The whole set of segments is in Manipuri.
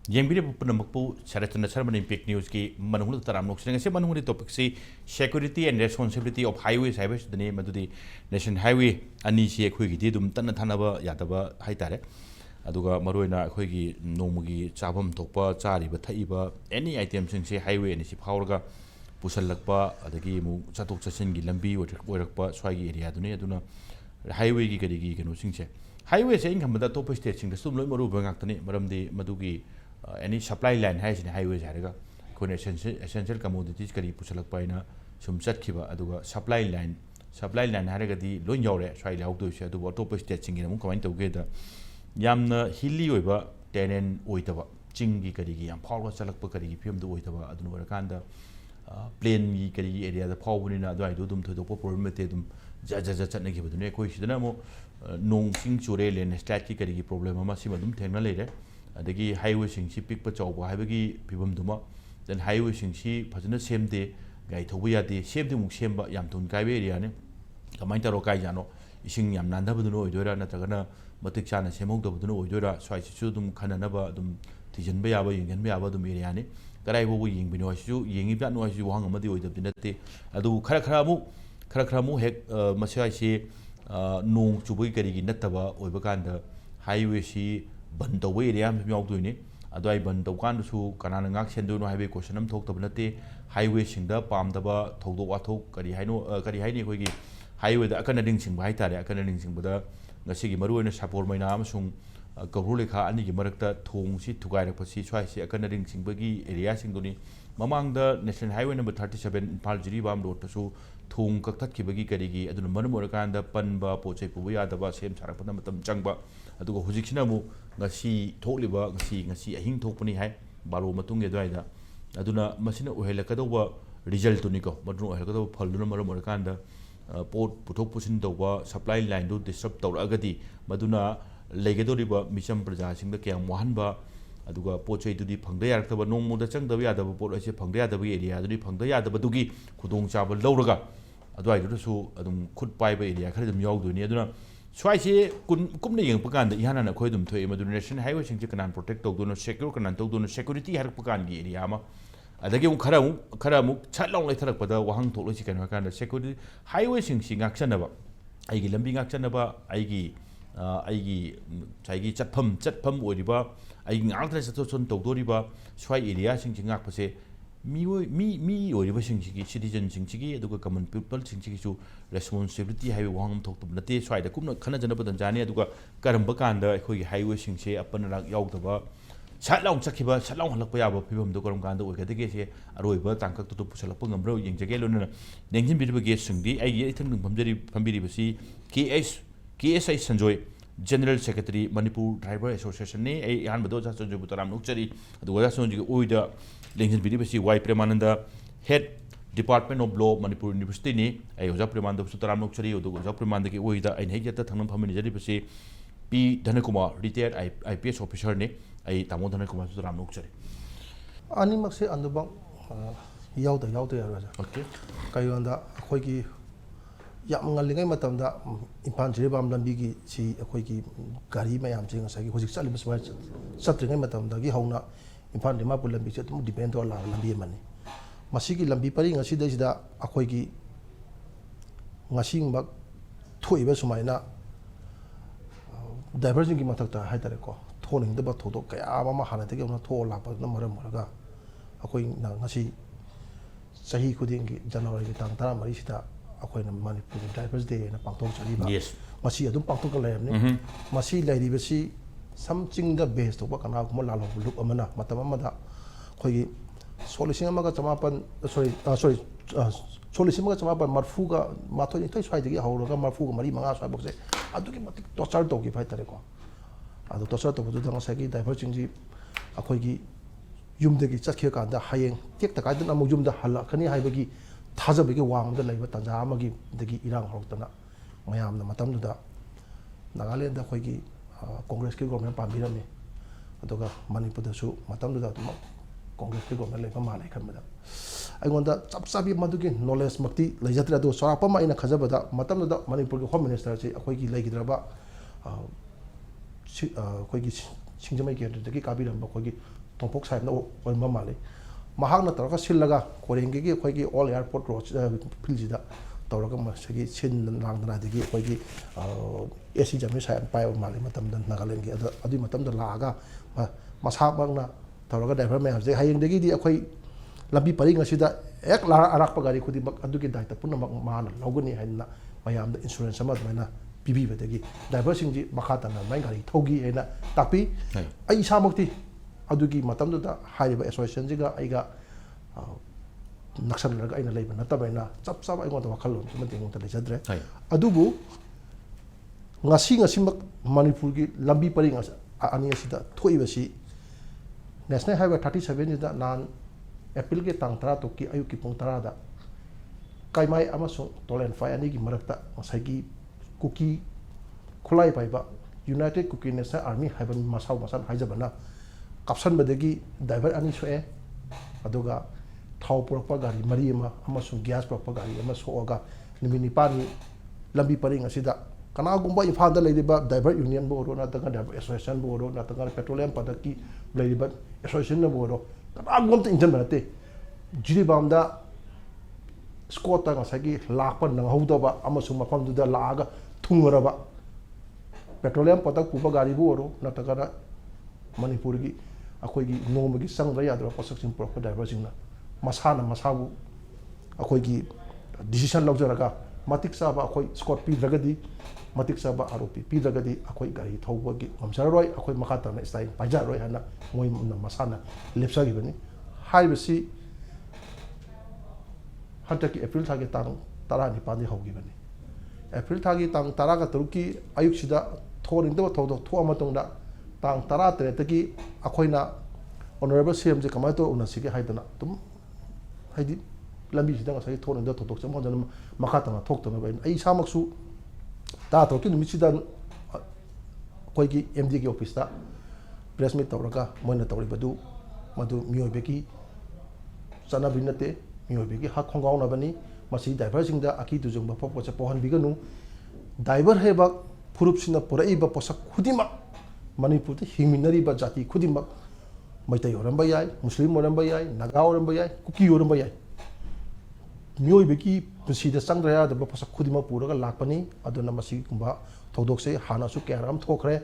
Yengbi Punamakpu, Saratana Ceremony Pick News ki Manung Taramok saying a Manung topic say security and responsibility of highways, highways, the name of the Nation Highway, Anishi Quigidum, Tanatanaba, Yataba, Haitare, Aduga Maruina, Quigi, Nomugi, Chabam Topa, Chari, Bataiba, any items in say highway and Ship Haurga, Pusalakpa, the game, Chatok Sasingi, Lambi, Workpa, Swagi area, Duna, highway Gigadi, can sing. Highway saying Hamada Topa station, the Sumlo Maru Bangakani, Maramdi, Madugi. Any supply line has in highways haraga kun essential commodities kari pusalak paina sum chatkiba aduga supply line haragadi loin yore swai laudoi se adu top state singin mu comment tauge da yamna hilly oiba tenen oitaba chingi kari gi yam phawga chalakpa kari gi phim du oitaba adunu warakanda plain gi kari area da phawbunina adu aidu dum thodo problem te dum ja chatna gi badune koi sidana mo nong sing chure len state ki kari gi problem ama sima dum thengna leire adagi highway sing si pick pa chawba haibagi pibam duma then highway sing si phajana semde gai thobu yade semde muk semba yam thun kai be area ne kamai taro kai jano ising yam nanda buduno oidora natagana matik chana semok da buduno oidora swai si dum khana ba dum tijan ba yaba yingen ba yaba dum area ne karai bo ying bino su yingi ba no su wang amadi oidab dinate adu khara mu hek masai si nong chubai kari gi nataba oiba kanda highway si ban tawai area mi yauduni adai ban tawkan su kanana ngak sendu no highway question am thok tabnate highway singda pamdaba thogdo wathok kari haini khoi gi highway da akana ding sing bai tare akana ding sing bada ngasi gi maru na support maina am sung kabru lekha ani gi marakta thong si thugai rak pasi swai si akana ding sing bagi area sing duni mamang da national highway number 37 Impal Jiribam road su thong kaktat ki bagi kari gi aduna manu morakan da panba pochai pubu ya da ba sem sarak pada matam changba aduga hujiksina mu ngasi tholiba ngasi ahing thokpani hai balo matung ge daida aduna masina uhelakadwa result tuni ko madru uhelakadwa phaluna maram morakanda pot puthok pusin dawba supply line do disrupt tawragadi maduna legedoriba misam praja singda kyam wahanba aduga pochai dudi phangda yarakaba nongmuda changdaba yadaba pot ase phangda yadaba area dudi phangda yadaba dugi khudong chaba lawraga adwai du su adum khut paiba area khari dum yawduni aduna swai kumna yeng pakan da ihana na khoi dum thoi madu national highway sing kanan protect tawduna secure kanan tawduna security har pakan gi area ma adagi khara mu chatlong lai tharak pada wahang tholo chi kan kan da security highway sing ngak chanaba ai gi lambi ngak chanaba ai gi chatpham oiriba ai ngak tra chon tawdoriba swai area sing ngak pase mi oiriba sing gi citizen sing gi aduga common people sing gi su responsibility highway wahang thok tum nate swai da kumna khana jana badan jani aduga karamba kan da khoi highway sing se apan rak yaudaba chatlaung chakhiba chatlaung halakpa yaba phibam do karam kan da oigade se aroiba tangkak tu pusalakpa ngamro yengjage lona nengjin biriba ge singdi ai ge ithang phambiri basi KSI Sanjoy General Secretary Manipur Driver Association ne ai han bado cha sanjoy butaram nukchari aduga sanjoy oida lengjin biriba si Y Premananda Head Department of Law Manipur University ni ai oja Premananda sutaram nukchari aduga oja Premananda ki oida ai nei jata thangnam phamini jari basi P Dhanakumar retired IPS officer ne ai tamo Dhanakumar sutaram nukchari ani makse andubang yauda yaraja okay kayonda khoigi yam ngallingai matamda Impal Jiribam lambi gi si khoigi gari mayam jing sagi hojik chali baswa satringai matamda gi hauna Impal Dimapur lambi che tum depend on lambi mani masigi lambi pari ngasi da khoigi ngasing bak thoiba sumaina diversion gi matakta haitare ko thoning da ba thodo kaya ama hana te gona tho la pa na maram maraga akhoi na ngasi sahi khuding gi January gi tang tara mari sita akhoi na Manipur Drivers Day na pangthok chali ba yes masi adum pangthok ka layam ne masi lairi basi something the best to ba kana kuma la lo look amana matam amada khoi gi solution amaga chamapan sorry solution amaga chamapan marfuga mathoi thai swai gi hawroga marfuga mari manga swai bokse aduki matik torture to gi faitare ko adu torture to bu dang sagi diversion ji akhoi gi yumdagi chakhia ka da hayeng tek ta ka da amu yumda hala khani haibagi thajabagi wangda laiba tanja amagi dagi irang hortana mayamna matam da Nagaland da khoigi Congress ki government pambirami aduga Manipur da su matam da Congress ki government laiba ma lai khamada aingonda chapsabi madugi knowledge makti laijatra do sarapa ma ina khajabada matam da Manipur ki home minister chi khoigi laigidraba khoigi singjamai ki dagi kabiramba khoigi ꯇꯣꯡꯄꯣꯛ ꯁꯥꯏꯕꯅ ꯑꯣꯏꯔꯝꯕ ꯃꯥꯜꯂꯤ ꯃꯍꯥꯛꯅ ꯇꯧꯔꯒ ꯁꯤꯜꯂꯒ ꯀꯣꯔꯦꯡꯒꯤ ꯑꯩꯈꯣꯏꯒꯤ ꯑꯣꯜ ꯑꯦꯌꯥꯔꯄꯣꯔꯠ ꯔꯣꯗ ꯐꯤꯜꯁꯤꯗ ꯇꯧꯔꯒ ꯃꯁꯤꯒꯤ ꯁꯤꯟ ꯂꯥꯡꯗꯅ ꯑꯗꯒꯤ ꯑꯩꯈꯣꯏꯒꯤ ꯑꯦꯁꯤ ꯖꯃꯤ ꯁꯥꯏ ꯄꯥꯏꯕ ꯃꯥꯜꯂꯤ ꯃꯇꯝꯗ ꯅꯥꯒꯥꯂꯦꯟꯒꯤ ꯑꯗꯨꯒꯤ ꯃꯇꯝꯗ ꯂꯥꯛꯑꯒ ꯃꯁꯥꯃꯛꯅ ꯇꯧꯔꯒ ꯗ꯭ꯔꯥꯏꯚꯔ ꯃꯌꯥꯝꯁꯦ ꯍꯌꯦꯡꯗꯒꯤꯗꯤ ꯑꯩꯈꯣꯏ ꯂꯝꯕꯤ ꯄꯔꯤꯡ ꯑꯁꯤꯗ ꯍꯦꯛ ꯑꯔꯥꯛꯄ ꯒꯥꯔꯤ ꯈꯨꯗꯤꯡꯃꯛ ꯑꯗꯨꯒꯤ ꯗꯥꯏꯇ ꯄꯨꯝꯅꯃꯛ ꯃꯥꯅ ꯂꯧꯒꯅꯤ ꯍꯥꯏꯅ ꯃꯌꯥꯝꯗ ꯏꯟꯁꯨꯔꯦꯟꯁ ꯑꯃ ꯑꯗꯨꯃꯥꯏꯅ ꯄꯤꯕꯤꯕꯗꯒꯤ ꯗ꯭ꯔꯥꯏꯚꯔꯁꯤꯡꯁꯤ ꯃꯈꯥ ꯇꯥꯅ ꯑꯗꯨꯃꯥꯏꯅ ꯒꯥꯔꯤ ꯊꯧꯈꯤ ꯍꯥꯏꯅ ꯇꯥꯛꯄꯤ ꯑꯩ ꯏꯁꯥꯃꯛꯇꯤ ꯑꯗꯨꯒꯤ ꯃꯇꯝꯗꯨꯗ ꯍꯥꯏꯔꯤꯕ ꯑꯦꯁꯣꯁꯤꯌꯦꯁꯟꯁꯤꯒ ꯑꯩꯒ ꯅꯛꯁꯟꯅꯔꯒ ꯑꯩꯅ ꯂꯩꯕ ꯅꯠꯇꯕꯅꯤ나 ꯆꯞ ꯆꯥꯕ ꯑꯩꯉꯣꯟꯗ ꯋꯥꯈꯜꯂꯣꯟꯁꯨ ꯑꯩꯉꯣꯟꯗ ꯂꯩꯖꯗ꯭ꯔꯦ ꯑꯗꯨꯕꯨ ꯉꯁꯤꯃꯛ ꯃꯅꯤꯄꯨꯔꯒꯤ ꯂꯝꯕꯤ ꯄꯔꯤꯡ ꯑꯅꯤ ꯑꯁꯤꯗ ꯊꯣꯛꯏꯕꯁꯤ ꯅꯦꯁꯅꯦꯜ ꯍꯥꯏꯋꯦ 37ꯁꯤꯗ ꯅꯍꯥꯟ ꯑꯦꯄ꯭ꯔꯤꯜꯒꯤ ꯇꯥꯡ 10 ꯑꯌꯨꯛꯀꯤ ꯄꯨꯡ 10ꯗ ꯀꯥꯏꯃꯥꯏ ꯑꯃꯁꯨꯡ ꯇꯣꯂꯦꯟꯐꯥꯏ ꯑꯅꯤꯒꯤ ꯃꯔꯛꯇ ꯉꯁꯥꯏꯒꯤ ꯀꯨꯀꯤ ꯈꯨꯠꯂꯥꯏ ꯄꯥꯏꯕ ꯌꯨꯅꯥꯏꯇꯦꯗ ꯀꯨꯀꯤ ꯅꯦꯁꯅꯦꯜ ꯑꯥꯔꯃꯤ ꯍꯥꯏꯕ ꯃꯁꯥ ꯃꯁꯥꯅ ꯍꯥꯏꯖꯕꯅ ꯀꯥꯞꯁꯟꯕꯗꯒꯤ ꯗ꯭ꯔꯥꯏꯚꯔ 2 ꯁꯣꯛꯑꯦ ꯑꯗꯨꯒ ꯊꯥꯎ ꯄꯨꯔꯛꯄ ꯒꯥꯔꯤ 4 ꯑꯃ ꯑꯃꯁꯨꯡ ꯒ꯭ꯌꯥꯁ ꯄꯨꯔꯛꯄ ꯒꯥꯔꯤ ꯑꯃ ꯁꯣꯛꯑꯒ ꯅꯨꯃꯤꯠ 9ꯅꯤ ꯂꯝꯕꯤ ꯄꯔꯤꯡ ꯑꯁꯤꯗ ꯀꯅꯥꯒꯨꯝꯕ ꯏꯝꯐꯥꯜꯗ ꯂꯩꯔꯤꯕ ꯗ꯭ꯔꯥꯏꯚꯔ ꯌꯨꯅꯤꯌꯟꯕꯨ ꯑꯣꯏꯔꯣ ꯅꯠꯇ꯭ꯔꯒ ꯗ꯭ꯔꯥꯏꯚꯔ ꯑꯦꯁꯣꯁꯤꯌꯦꯁꯟꯕꯨ ꯑꯣꯏꯔꯣ ꯅꯠꯇ꯭ꯔꯒ ꯄꯦꯇ꯭ꯔꯣꯂꯤꯌꯝ ꯄ꯭ꯔꯗꯛꯀꯤ ꯂꯩꯔꯤꯕ ꯑꯦꯁꯣꯁꯤꯌꯦꯁꯟꯕꯨ ꯑꯣꯏꯔꯣ ꯀꯅꯥꯒꯨꯝꯕ ꯏꯟꯖꯟꯕ ꯅꯠꯇꯦ ꯖꯤꯔꯤꯕꯥꯝꯗ ꯁ꯭ꯀꯣꯠꯇ ꯉꯁꯥꯏꯒꯤ ꯂꯥꯛꯄ ꯅꯪꯍꯧꯗꯕ ꯑꯃꯁꯨꯡ ꯃꯐꯝꯗꯨꯗ ꯂꯥꯛꯑꯒ ꯊꯨꯡꯉꯔꯕ ꯄꯦꯇ꯭ꯔꯣꯂꯤꯌꯝ ꯄ꯭ꯔꯗꯛ ꯄꯨꯕ ꯒꯥꯔꯤꯕꯨ ꯑꯣꯏꯔꯣ ꯅꯠꯇ꯭ꯔꯒꯅ ꯃꯅꯤꯄꯨꯔꯒꯤ ꯑꯩꯈꯣꯏꯒꯤ ꯅꯣꯡꯃꯒꯤ ꯆꯪꯗ꯭ꯔ ꯌꯥꯗ꯭ꯔꯕ ꯄꯣꯠꯁꯛꯁꯤꯡ ꯄꯨꯔꯛꯄ ꯗ꯭ꯔꯥꯏꯚꯔꯁꯤꯡꯅ ꯃꯁꯥꯅ ꯃꯁꯥꯕꯨ ꯑꯩꯈꯣꯏꯒꯤ ꯗꯤꯁꯤꯖꯟ ꯂꯧꯖꯔꯒ ꯃꯇꯤꯛ ꯆꯥꯕ ꯑꯩꯈꯣꯏ ꯁ꯭ꯀꯣꯠ ꯄꯤꯗ꯭ꯔꯒꯗꯤ ꯃꯇꯤꯛ ꯆꯥꯕ ROP ꯄꯤꯗ꯭ꯔꯒꯗꯤ ꯑꯩꯈꯣꯏ ꯒꯥꯔꯤ ꯊꯧꯕꯒꯤ ꯉꯝꯖꯔꯔꯣꯏ ꯑꯩꯈꯣꯏ ꯃꯈꯥ ꯇꯥꯅ ꯁ꯭ꯇꯥꯏꯜ ꯄꯥꯏꯖꯔꯔꯣꯏ ꯍꯥꯏꯅ ꯃꯣꯏꯅ ꯃꯁꯥꯅ ꯂꯦꯞꯆꯈꯤꯕꯅꯤ ꯍꯥꯏꯕꯁꯤ ꯍꯟꯗꯛꯀꯤ ꯑꯦꯄ꯭ꯔꯤꯜ ꯊꯥꯒꯤ ꯇꯥꯡ 19 ꯍꯧꯈꯤꯕꯅꯤ ꯑꯦꯄ꯭ꯔꯤल थागी तांग 13 की अयुक्सिदा थोरिंदब थौदोक थोआ मतुंगदा तांग 13 की अखोइना ऑनरेबल सीएम जे कमाय तो उनसिगे हाइदना तुम हाइदि लंबी सिदा ngasai थोरिंदा थौदोक चम होजन मखा तना थोक्तना बाइन आई सामक्सु ता तो की निमिसिदा कोइगी एमडी की ऑफिस ता प्रेस मीट तौरका मोइना तौरिबदु मदु मियोबेकी चना बिनते मियोबेकी हा खोंगाउनबनी मसी ड्राइवर सिंगदा अकी दुजुंग पोपो से पोहन बिगनु ड्राइवर हेबा फुरुपसिना पुरैबा पोसक खुदिमा मणिपुर ते हिमिनरीबा जाति खुदिमा मैतै ओरंबा याय मुस्लिम ओरंबा याय नागा ओरंबा याय कुकी ओरंबा याय मियोबेकी पुसिदा संग्रया द पोसक खुदिमा पुरगा लाकपनी अदुना मसी कुंबा थौदोक से हानासु क्याराम थोखरे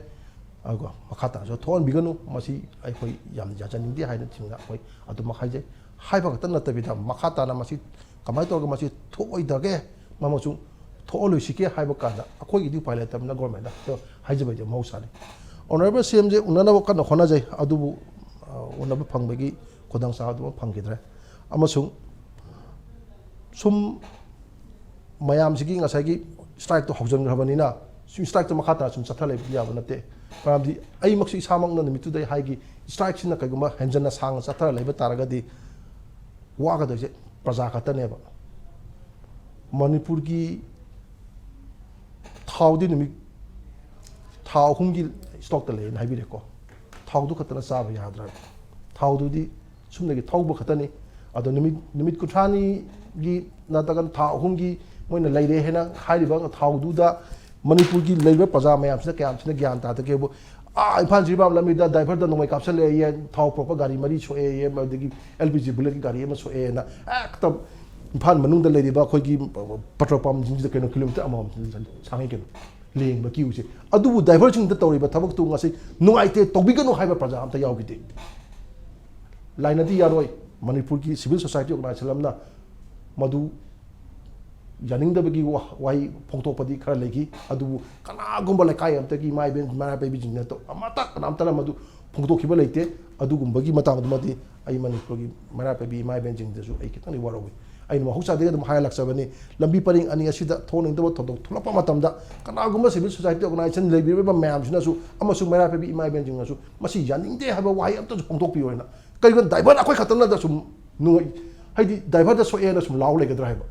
अगो मखाता जो थोन बिगनु मसी आइखोइ याम जाजनिंदि हाइना थिंगा होय अदु मखाइजे हाइबा खतन नतबिदा मखाता ना मसी कमाई तौर मासी थोइदगे ममसु थोलुसिके हाइबा कादा अखोइ इदि पाइलट तमना गवर्नमेंट तो हाइजबे मौसानि ऑनरेबल सीएम जे उननबो कन होना जाय अदुबु उनबो फंगबगी खोदंग सादु फंगिद्रे अमसु सुम मयामसिगी ngसाइगी स्ट्राइक तो हौजनग्रबनिना सुम स्ट्राइक तो मखाता सुम चथा लेब याब नते पामदि आई मक्सि सामंगना निमितुदै हाइगी स्ट्राइक सिना कगुमा हेंजना सांग चथा लेब तारगदि वागदजे प्रजा खतनेबा मणिपुर की थाउदी निमित थाउ हुंगी स्टॉक तले हाइबिरेको थाउदु खतना चाबा याद्रा थाउदुदी सुमनगी थाउबो खतनी अदो निमित कुथानी गी नतगन थाउ हुंगी मोइना लैरे हेना हाइरिबा थाउदुदा मणिपुर की लेबर प्रजा मयामसिना क्यामसिना ज्ञान तातकेबो इम्फाल जिबाम लमीदा ड्राइवर दा नोंगाई कापसले ये थाउ प्रोपर गाड़ी मरी सोए ये मदगी एलपीजी बुलेट की गाड़ी में सोए ना एकदम इम्फाल मनुंग लेरिबा अखोइगी पेट्रोल पंप जिंदा केनो किलोमीटर अमम सांगे केनो लेंग किउसे अदुबु ड्राइवर सिंग दा तौरिबा थबक तु ngasi नुंगाइते तौबिगनो हाइबा प्रजा अमता यावगिते लाइनदी यारोय मणिपुर की सिविल सोसाइटी ऑर्गेनाइजेशन ना मदु यानिंगदबगी वाई फोंगतोपदी खरा लेगी अदुबु कनागुंबा लेकाय अमतगी माइबेन मारा बेबी जिंगना तो अमता कनामतला मदु फोंगतोखिबा लेते अदुगुंबगी मतामदमदी आई मणिपुर की मारा बेबी माइबेन जिंगदसु आई कितनी वारोबी आई महौसादे दम हायलाक्सबनी लंबी परिंग अनि असिदा थोनिंगदबो थोदोक थुलपा मतमदा कनागुंबा सिविल सोसाइटी ऑर्गेनाइजेशन लेबिबा मैमसिनासु अमसु मारा बेबी माइबेन जिंगनासु मसी यानिंगदे हाबा वाई अमता फोंगतोकपियोना कइगन ड्राइवर अखोय खतना दा सुम नुई हाइदि ड्राइवर दा सोएना सुम लाउ लेगदरा हाबा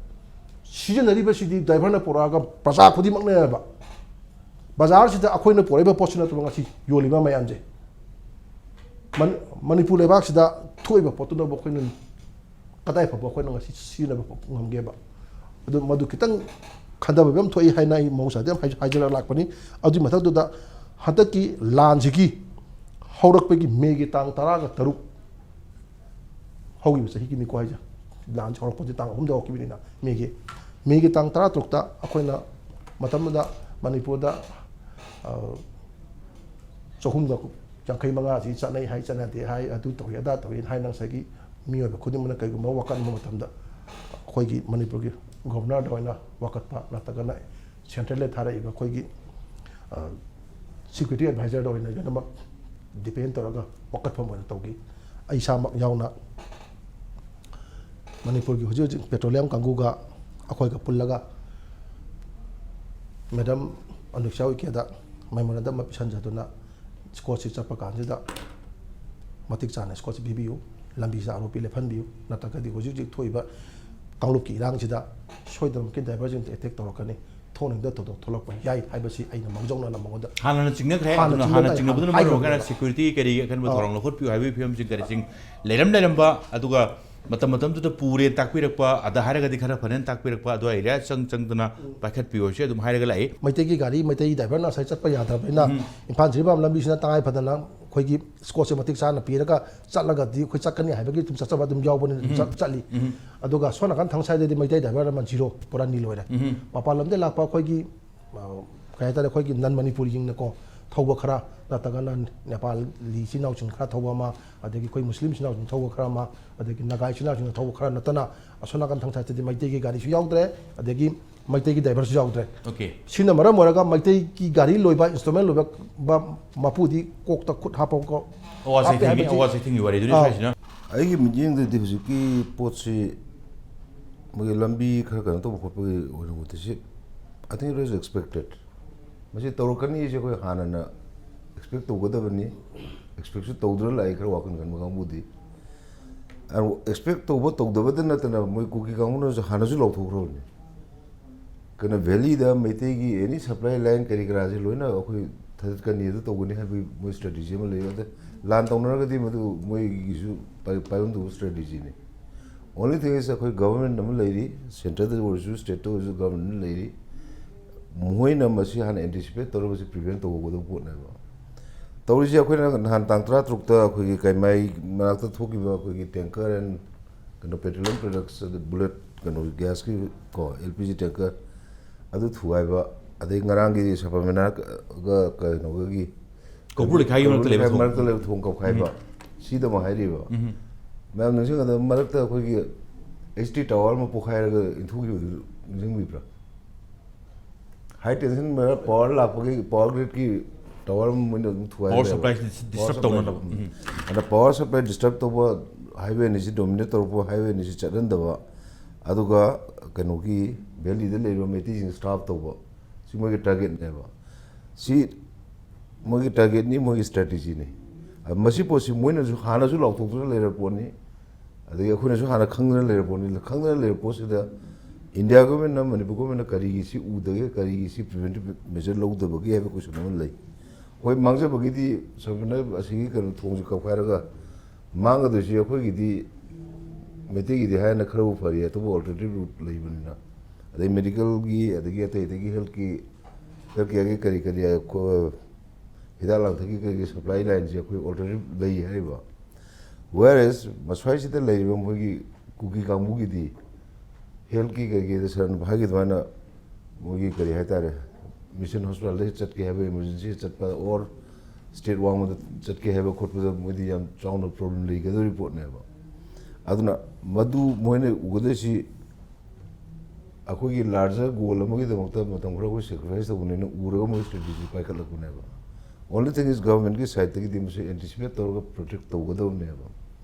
सिजनरीबसिदी ड्राइवर पुरागा प्रजा खुदिमकनेबा बाजार सिदा अखोइना पुरैबा पोसिना तुबा ngasi योलिबा मयामजे मणिपुर लेबाक सिदा थोइबा पोतुना बखोइना कदाइ फबा अखोइना ngasi सिना ngamgeba अदु मदु कितंग खंदबा बेम थोइ हाइना मौसादे हाइजला लाकपनि अदु मथकदुदा हतकी लानसिगी हौरकपगी मेगी तांग 13 गा 3 ꯍꯧꯈꯤꯕ ꯆꯍꯤꯒꯤꯅꯤꯀꯣ ꯍꯥꯏꯁꯦ ꯂꯥꯟꯁꯦ ꯍꯧꯔꯛꯄꯁꯦ ꯇꯥꯡ 3ꯗ ꯍꯧꯔꯛꯈꯤꯕꯅꯤꯅ ꯃꯦꯒꯤ ꯇꯥꯡ 13ꯇ ꯑꯩꯈꯣꯏꯅ ꯃꯇꯝꯗꯨꯗ ꯃꯅꯤꯄꯨꯔꯗ 350 ꯆꯠꯅꯩ ꯍꯥꯏ ꯆꯠꯅꯗꯦ ꯍꯥꯏ ꯑꯗꯨ ꯇꯧꯏ ꯑꯗꯥ ꯇꯧꯏ ꯍꯥꯏꯅ ꯉꯁꯥꯏꯒꯤ ꯃꯤꯑꯣꯏꯕ ꯈꯨꯗꯤꯡꯃꯛꯅ ꯀꯩꯒꯨꯝꯕ ꯋꯥꯀꯠꯕ ꯃꯇꯝꯗ ꯑꯩꯈꯣꯏꯒꯤ ꯃꯅꯤꯄꯨꯔꯒꯤ ꯒꯣꯚꯔꯅꯔꯗ ꯑꯣꯏꯅ ꯋꯥꯀꯠꯄ ꯅꯠꯇ꯭ꯔꯒꯅ ꯁꯦꯟꯇ꯭ꯔꯦꯜꯗ ꯊꯥꯔꯛꯏꯕ ꯑꯩꯈꯣꯏꯒꯤ ꯁꯤꯀ꯭ꯌꯨꯔꯤꯇꯤ ꯑꯦꯗꯚꯥꯏꯖꯔꯗ ꯑꯣꯏꯅ ꯂꯣꯏꯅꯃꯛ ꯗꯤꯄꯦꯟ ꯇꯧꯔꯒ ꯋꯥꯀꯠꯐꯝ ꯑꯣꯏꯅ ꯇꯧꯈꯤ ꯑꯩ ꯏꯁꯥꯃꯛ ꯌꯥꯎꯅ ꯃꯅꯤꯄꯨꯔꯒꯤ ꯍꯧꯖꯤꯛ ꯍꯧꯖꯤꯛ ꯄꯦꯇ꯭ꯔꯣꯂꯤꯌꯝ ꯀꯥꯡꯕꯨꯒ ꯑꯩꯈꯣꯏꯒ ꯄꯨꯜꯂꯒ ꯃꯦꯗꯥꯝ ꯑꯅꯨꯛꯁꯥ ꯎꯏꯀꯦꯗ ꯃꯦꯃꯣꯔꯦꯟꯗꯝ ꯑꯃ ꯄꯤꯁꯟꯖꯗꯨꯅ ꯁ꯭ꯀꯣꯠꯁꯤ ꯆꯠꯄ ꯀꯥꯟꯁꯤꯗ ꯃꯇꯤꯛ ꯆꯥꯅ ꯁ꯭ꯀꯣꯠꯁꯤ ꯄꯤꯕꯤꯌꯨ ꯂꯝꯕꯤꯁꯤꯗ ꯑꯔꯣꯄꯤ ꯂꯦꯞꯍꯟꯕꯤꯌꯨ ꯅꯠꯇ꯭ꯔꯒꯗꯤ ꯍꯧꯖꯤꯛ ꯍꯧꯖꯤꯛ ꯊꯣꯛꯏꯕ ꯀꯥꯡꯂꯨꯞꯀꯤ ꯏꯔꯥꯡꯁꯤꯗ ꯁꯣꯏꯗꯅꯃꯛꯀꯤ ꯗꯥꯏꯚꯔꯖꯦꯟꯇ ꯑꯦꯇꯦꯛ ꯇꯧꯔꯛꯀꯅꯤ ꯊꯣꯛꯅꯤꯡꯗ ꯊꯧꯗꯣꯛ ꯊꯣꯛꯂꯛꯄ ꯌꯥꯏ ꯍꯥꯏꯕꯁꯤ ꯑꯩꯅ ꯃꯥꯡꯖꯧꯅꯅ ꯃꯉꯣꯟꯗ ꯍꯥꯟꯅ ꯆꯤꯡꯅꯈ꯭ꯔꯦ ꯑꯗꯨꯅ ꯍꯥꯟꯅ ꯆꯤꯡꯅꯕꯗꯨꯅ ꯃꯔꯝ ꯑꯣꯏꯔꯒ ꯁꯦꯀ꯭ꯌꯨꯔꯤꯇꯤ ꯀꯔꯤ ꯑꯀꯟꯕ ꯊꯧꯔꯥꯡ ꯂꯧꯈꯠꯄꯤꯌꯨ ꯍꯥꯏꯕꯒꯤ ꯐꯤꯕꯝꯁꯤꯡ ꯀꯔꯤꯁꯤꯡ ꯂꯩꯔꯝꯕ ꯑꯗꯨꯒ ꯃꯇꯝꯗꯨꯗ ꯄꯨꯔꯦ ꯇꯥꯛꯄꯤꯔꯛꯄ ꯑꯗ ꯍꯥꯏꯔꯒꯗꯤ ꯈꯔ ꯐꯖꯅ ꯇꯥꯛꯄꯤꯔꯛꯄ ꯑꯗꯨ ꯑꯦꯔꯤꯌꯥ ꯆꯪꯗꯨꯅ ꯄꯥꯏꯈꯠꯄꯤꯌꯨꯁꯦ ꯑꯗꯨꯝ ꯍꯥꯏꯔꯒ ꯂꯥꯛꯏ ꯃꯩꯇꯩꯒꯤ ꯒꯥꯔꯤ ꯃꯩꯇꯩ ꯗ꯭राꯏꯚꯔꯅ ꯉꯁꯥꯏ ꯆꯠꯄ ꯌꯥꯗ꯭ꯔꯕꯅꯤ나 ꯏꯝꯐꯥꯜ ꯖꯤꯔꯤꯕꯥꯝ ꯂꯝꯕꯤꯁꯤꯅ ꯇꯉꯥꯏ ꯐꯗꯅ ꯑꯩꯈꯣꯏꯒꯤ ꯁ꯭ꯀꯣꯠꯁꯦ ꯃꯇꯤꯛ ꯆꯥꯅ ꯄꯤꯔꯒ ꯆꯠꯂꯒꯗꯤ ꯑꯩꯈꯣꯏ ꯆꯠꯀꯅꯤ ꯍꯥꯏꯕꯒꯤ ꯑꯗꯨꯝ ꯆꯠꯆꯕ ꯑꯗꯨꯝ ꯌꯥꯎꯕꯅꯤꯅ ꯑꯗꯨꯝ ꯆꯠꯂꯤ ꯑꯗꯨꯒ ꯁꯣꯝ ꯅꯥꯀꯟ ꯊꯪ ꯁꯥꯏꯗꯗꯤ ꯃꯩꯇꯩ ꯗ꯭राꯏꯚꯔ ꯑꯃ ꯖꯤꯔꯣ ꯄꯨꯔꯥ ꯅꯤ ꯂꯣꯏꯔꯦ ꯃꯄꯥꯟ ꯂꯝꯗꯒꯤ ꯂꯥꯛꯄ ꯑꯩꯈꯣꯏꯒꯤ ꯀꯩ ꯍꯥꯏꯇꯥꯔꯦ ꯑꯩꯈꯣꯏꯒꯤ ꯅꯟ ꯃꯅꯤꯄꯨꯔꯤꯁꯤꯡꯅꯀꯣ ꯊꯧꯕ ꯈꯔ ꯅꯠꯇ꯭ꯔꯒꯅ ꯅꯦꯄꯥꯂꯤ ꯏꯆꯤꯜ ꯏꯅꯥꯎꯁꯤꯡ ꯈꯔ ꯊꯧꯕ ꯑꯃ ꯑꯗꯒꯤ ꯑꯩꯈꯣꯏ ꯃꯨꯁꯂꯤꯝ ꯏꯆꯤꯜ ꯏꯅꯥꯎꯁꯤꯡ ꯊꯧꯕ ꯈꯔ ꯑꯃ ꯑꯗꯒꯤ ꯅꯥꯒꯥ ꯏꯆꯤꯜ ꯏꯅꯥꯎꯁꯤꯡꯅ ꯊꯧꯕ ꯈꯔ ꯅꯠꯇꯅ ꯑꯁꯣꯝ ꯅꯥꯀꯟ ꯊꯪ ꯁꯥꯏꯗꯇꯗꯤ ꯃꯩꯇꯩꯒꯤ ꯒꯥꯔꯤꯁꯨ ꯌꯥꯎꯗ꯭ꯔꯦ ꯑꯗꯒꯤ ꯃꯩꯇꯩꯒꯤ ꯗ꯭राꯏꯚꯔꯁꯨ ꯌꯥꯎꯗ꯭ꯔꯦ ꯁꯤꯅ ꯃꯔꯝ ꯑꯣꯏꯔꯒ ꯃꯩꯇꯩꯒꯤ ꯒꯥꯔꯤ ꯂꯣꯏꯕ ꯏꯟꯁꯇ꯭ꯔꯨꯃꯦꯟ ꯂꯣꯏꯕ ꯃꯄꯨꯗꯤ ꯀꯣꯛꯇ ꯈꯨꯠ ꯍꯥꯞꯄ ꯑꯋꯥ ꯆꯩꯊꯦꯡꯒꯤ ꯋꯥꯔꯤꯗꯨꯅꯤ ꯁ꯭ꯋꯥꯏꯁꯤꯅ ꯑꯩꯒꯤ ꯃꯤꯠꯌꯦꯡꯗꯗꯤ ꯍꯧꯖꯤꯛꯀꯤ ꯄꯣꯠꯁꯤ ꯃꯣꯏꯒꯤ ꯂꯝꯕꯤ ꯈꯔ ꯀꯩꯅꯣ ꯇꯧꯕ ꯈꯣꯠꯄꯒꯤ ꯑꯣꯏꯅꯕꯨꯗꯤ I think Eid was expected ꯃꯁꯤ ꯇꯧꯔꯛꯀꯅꯤꯁꯦ ꯑꯩꯈꯣꯏ ꯍꯥꯟꯅꯅ ꯑꯦꯛꯁꯄꯦꯛ ꯇꯧꯒꯗꯕꯅꯤ ꯑꯦꯛꯁꯄꯦꯛꯁꯨ ꯇꯧꯗꯨꯅ ꯂꯥꯛꯏ ꯈꯔ ꯋꯥꯈꯜ ꯈꯟꯕ ꯀꯥꯡꯕꯨꯗꯤ ꯑꯦꯛꯁꯄꯦꯛ ꯇꯧꯕ ꯇꯧꯗꯕꯗ ꯅꯠꯇꯅ ꯃꯣꯏ ꯀꯨꯀꯤ ꯀꯥꯡꯕꯨꯅꯁꯨ ꯍꯥꯟꯅꯁꯨ ꯂꯥꯎꯊꯣꯛꯈ꯭ꯔꯕꯅꯤ ꯀꯩꯅꯣ ꯚꯦꯂꯤꯗ ꯃꯩꯇꯩꯒꯤ ꯑꯦꯅꯤ ꯁꯄ꯭ꯂꯥꯏ ꯂꯥꯏꯟ ꯀꯔꯤ ꯀꯔꯥꯁꯦ ꯂꯣꯏꯅ ꯑꯩꯈꯣꯏ ꯊꯥꯗꯠꯀꯅꯤ ꯑꯗꯨ ꯇꯧꯒꯅꯤ ꯍꯥꯏꯕꯒꯤ ꯃꯣꯏ ꯏꯁꯇ꯭ꯔꯦꯇꯦꯖꯤ ꯑꯃ ꯂꯩ ꯑꯗ ꯂꯥꯟ ꯇꯧꯅꯔꯒꯗꯤ ꯃꯗꯨ ꯃꯣꯏꯒꯤꯁꯨ ꯄꯥꯏꯕꯝ ꯊꯣꯛꯄ ꯏꯁꯇ꯭ꯔꯦꯇꯦꯖꯤꯅꯤ ꯑꯣꯟꯂꯤ ꯊꯤꯡ ꯏꯁ ꯑꯩꯈꯣꯏ ꯒꯚꯔꯟꯃꯦꯟꯠ ꯑꯃ ꯂꯩꯔꯤ ꯁꯦꯟꯇꯔꯗ ꯑꯣꯏꯔꯁꯨ ꯁ꯭ꯇꯦꯠꯇ ꯑꯣꯏꯔꯁꯨ ꯒꯚꯔꯟꯃꯦꯟꯠ ꯂꯩꯔꯤ ꯃꯣꯏꯅ ꯃꯁꯤ ꯍꯥꯟꯅ ꯑꯦꯟꯇꯤꯁꯤꯄꯦꯠ ꯇꯧꯔꯒ ꯃꯁꯤ ꯄ꯭ꯔꯤꯚꯦꯟ ꯇꯧꯒꯗꯕ ꯄꯣꯠꯅꯦꯕ ꯇꯧꯔꯤꯁꯦ ꯑꯩꯈꯣꯏꯅ ꯅꯍꯥꯟ ꯇꯥꯡ 13ꯇ ꯑꯩꯈꯣꯏꯒꯤ ꯀꯩꯃꯥꯏ ꯃꯅꯥꯛꯇ ꯊꯣꯛꯈꯤꯕ ꯑꯩꯈꯣꯏꯒꯤ ꯇꯦꯡꯀꯔ ꯑꯦꯟ ꯀꯩꯅꯣ ꯄꯦꯇ꯭ꯔꯣꯂꯤꯌꯝ ꯄ꯭ꯔꯗꯛꯁ ꯕꯨꯂꯦꯠ ꯀꯩꯅꯣ ꯒ꯭ꯌꯥꯁꯀꯤ ꯀꯣ LPG ꯇꯦꯡꯀꯔ ꯑꯗꯨ ꯊꯨꯒꯥꯏꯕ ꯑꯗꯩ ꯉꯔꯥꯡꯒꯤ ꯁꯄꯔꯃꯦꯅꯥꯒ ꯀꯩꯅꯣꯒꯤ ꯀꯧꯕ꯭ꯔꯨ ꯂꯩꯈꯥꯏꯒꯤ ꯃꯔꯛꯇ ꯂꯩꯕ ꯊꯣꯡ ꯀꯧꯈꯥꯏꯕ ꯁꯤꯗ ꯑꯃꯨꯛ ꯍꯥꯏꯔꯤꯕ ꯃꯌꯥꯝ ꯅꯤꯡꯁꯤꯡꯒꯗꯕ ꯃꯔꯛꯇ ꯑꯩꯈꯣꯏꯒꯤ HT ꯇꯥꯋꯔ ꯑꯃ ꯄꯣꯛꯈꯥꯏꯔꯒ ꯏꯟꯊꯨꯈꯤꯕꯗꯨ ꯅꯤꯡꯁꯤꯡꯕꯤꯕ꯭ꯔꯥ ꯍꯥꯏ ꯇꯦꯟꯁꯟ ꯄꯥꯋꯔ ꯂꯥꯛꯄꯒꯤ ꯄꯥꯋꯔ ꯒ꯭ꯔꯤꯗꯀꯤ ꯇꯥꯋꯔ ꯑꯃ ꯃꯣꯏꯅ ꯑꯗꯨꯝ ꯊꯨꯒꯥꯏꯕ ꯄꯥꯋꯔ ꯁꯄ꯭ꯂꯥꯏ ꯗꯤꯁꯇꯔꯕ ꯇꯧꯅꯅꯕ ꯑꯗ ꯄꯥꯋꯔ ꯁꯄ꯭ꯂꯥꯏ ꯗꯤꯁꯇꯔꯕ ꯇꯧꯕ ꯍꯥꯏꯋꯦ ꯑꯅꯤꯁꯤ ꯗꯣꯃꯤꯅꯦꯠ ꯇꯧꯔꯛꯄ ꯍꯥꯏꯋꯦ ꯑꯅꯤꯁꯤ ꯆꯠꯍꯟꯗꯕ ꯑꯗꯨꯒ ꯀꯩꯅꯣꯒꯤ ꯚꯦꯂꯤꯗ ꯂꯩꯔꯤꯕ ꯃꯩꯇꯩꯁꯤꯡ ꯁ꯭ꯇꯥꯐ ꯇꯧꯕ ꯁꯤ ꯃꯣꯏꯒꯤ ꯇꯥꯔꯒꯦꯠꯅꯦꯕ ꯁꯤ ꯃꯣꯏꯒꯤ ꯇꯥꯔꯒꯦꯠꯅꯤ ꯃꯣꯏꯒꯤ ꯏꯁꯇ꯭ꯔꯦꯇꯦꯖꯤꯅꯤ ꯃꯁꯤ ꯄꯣꯠꯁꯤ ꯃꯣꯏꯅꯁꯨ ꯍꯥꯟꯅꯁꯨ ꯂꯥꯎꯊꯣꯛꯇꯨꯅ ꯂꯩꯔꯕ ꯄꯣꯠꯅꯤ ꯑꯗꯒꯤ ꯑꯩꯈꯣꯏꯅꯁꯨ ꯍꯥꯟꯅ ꯈꯪꯗꯅ ꯂꯩꯔꯕ ꯄꯣꯠꯅꯤ ꯈꯪꯗꯅ ꯂꯩꯔꯕ ꯄꯣꯠꯁꯤꯗ ꯏꯟꯗꯤꯌꯥ ꯒꯣꯔꯃꯦꯟꯠꯅ ꯃꯅꯤꯄꯨꯔ ꯒꯣꯔꯃꯦꯟꯠꯅ ꯀꯔꯤꯒꯤ ꯁꯤ ꯎꯗꯒꯦ ꯀꯔꯤꯒꯤ ꯁꯤ ꯄ꯭ꯔꯤꯚꯦꯟꯇꯤꯚ ꯃꯦꯖꯔ ꯂꯧꯗꯕꯒꯦ ꯍꯥꯏꯕ ꯀꯣꯏꯁꯟ ꯑꯃ ꯂꯩ ꯍꯣꯏ ꯃꯥꯡꯖꯕꯒꯤꯗꯤ ꯁꯔꯃꯦꯅ ꯑꯁꯤꯒꯤ ꯀꯩꯅꯣ ꯊꯣꯡꯁꯤ ꯀꯧꯈꯥꯏꯔꯒ ꯃꯥꯡꯒꯗꯣꯏꯁꯤ ꯑꯩꯈꯣꯏꯒꯤꯗꯤ ꯃꯩꯇꯩꯒꯤꯗꯤ ꯍꯥꯏꯅ ꯈꯔꯕꯨ ꯐꯔꯤ ꯑꯇꯣꯞꯄ ꯑꯣꯜꯇꯔꯅꯦꯇꯤቭ ꯔꯨꯠ ꯂꯩꯕꯅꯤꯅ ꯑꯗꯩ ꯃꯦꯗꯤꯀꯦꯜꯒꯤ ꯑꯗꯒꯤ ꯑꯇꯩ ꯍꯦꯜꯊ ꯀꯦꯌꯔꯒꯤ ꯀꯔꯤ ꯍꯤꯗꯥꯛ ꯂꯥꯡꯊꯛꯀꯤ ꯀꯔꯤꯒꯤ ꯁꯄ꯭ꯂꯥꯏ ꯂꯥꯏꯟꯁꯦ ꯑꯩꯈꯣꯏ ꯑꯣꯜꯇꯔꯅꯦꯇꯤቭ ꯂꯩ ꯍꯥꯏꯔꯤꯕ ꯋꯦꯔꯦꯁ ꯃꯁ꯭ꯋꯥꯏꯁꯤꯗ ꯂꯩꯔꯤꯕ ꯃꯣꯏꯒꯤ ꯀꯨꯀꯤ ꯀꯥꯡꯕꯨꯒꯤꯗꯤ ꯍꯦꯜꯊꯀꯤ ꯀꯩꯒꯤꯗ ꯁꯔꯅ ꯍꯥꯏꯈꯤ ꯑꯗꯨꯃꯥꯏꯅ ꯃꯣꯏꯒꯤ ꯀꯔꯤ ꯍꯥꯏꯇꯥꯔꯦ ꯃꯤꯁꯟ ꯍꯣꯁꯄꯤꯇꯥꯜꯗ ꯆꯠꯀꯦ ꯍꯥꯏꯕ ꯏꯃꯔꯖꯦꯟꯁꯤ ꯆꯠꯄ ꯑꯣꯔ ꯁ꯭ꯇꯦꯠ ꯋꯥꯡꯃꯗ ꯆꯠꯀꯦ ꯍꯥꯏꯕ ꯈꯣꯠꯄꯗ ꯃꯣꯏꯗꯤ ꯌꯥꯝ ꯆꯥꯎꯅ ꯄ꯭ꯔꯣꯕ꯭ꯂꯦꯝ ꯂꯩꯒꯗꯧꯔꯤ ꯄꯣꯠꯅꯦꯕ ꯑꯗꯨꯅ ꯃꯗꯨ ꯃꯣꯏꯅ ꯎꯒꯗꯣꯏꯁꯤ ꯑꯩꯈꯣꯏꯒꯤ ꯂꯥꯔꯖꯔ ꯒꯣꯜ ꯑꯃꯒꯤꯗꯃꯛꯇ ꯃꯇꯝ ꯈꯔ ꯑꯩꯈꯣꯏ ꯁꯦꯀ꯭ꯔꯤꯐꯥꯏꯁ ꯇꯧꯕꯅꯤꯅ ꯎꯔꯒ ꯃꯣꯏ ꯏꯁꯇ꯭ꯔꯦꯇꯦꯖꯤ ꯄꯥꯏꯈꯠꯂꯛꯄꯅꯦꯕ ꯑꯣꯟꯂꯤ ꯊꯤꯡ ꯏꯁ ꯒꯚꯔꯟꯃꯦꯟꯠꯀꯤ ꯁꯥꯏꯠꯇꯒꯤꯗꯤ ꯃꯁꯤ ꯑꯦꯟꯇꯤꯁꯤꯄꯦꯠ ꯇꯧꯔꯒ ꯄ꯭ꯔꯣꯇꯦꯛ ꯇꯧꯒꯗꯕꯅꯦꯕ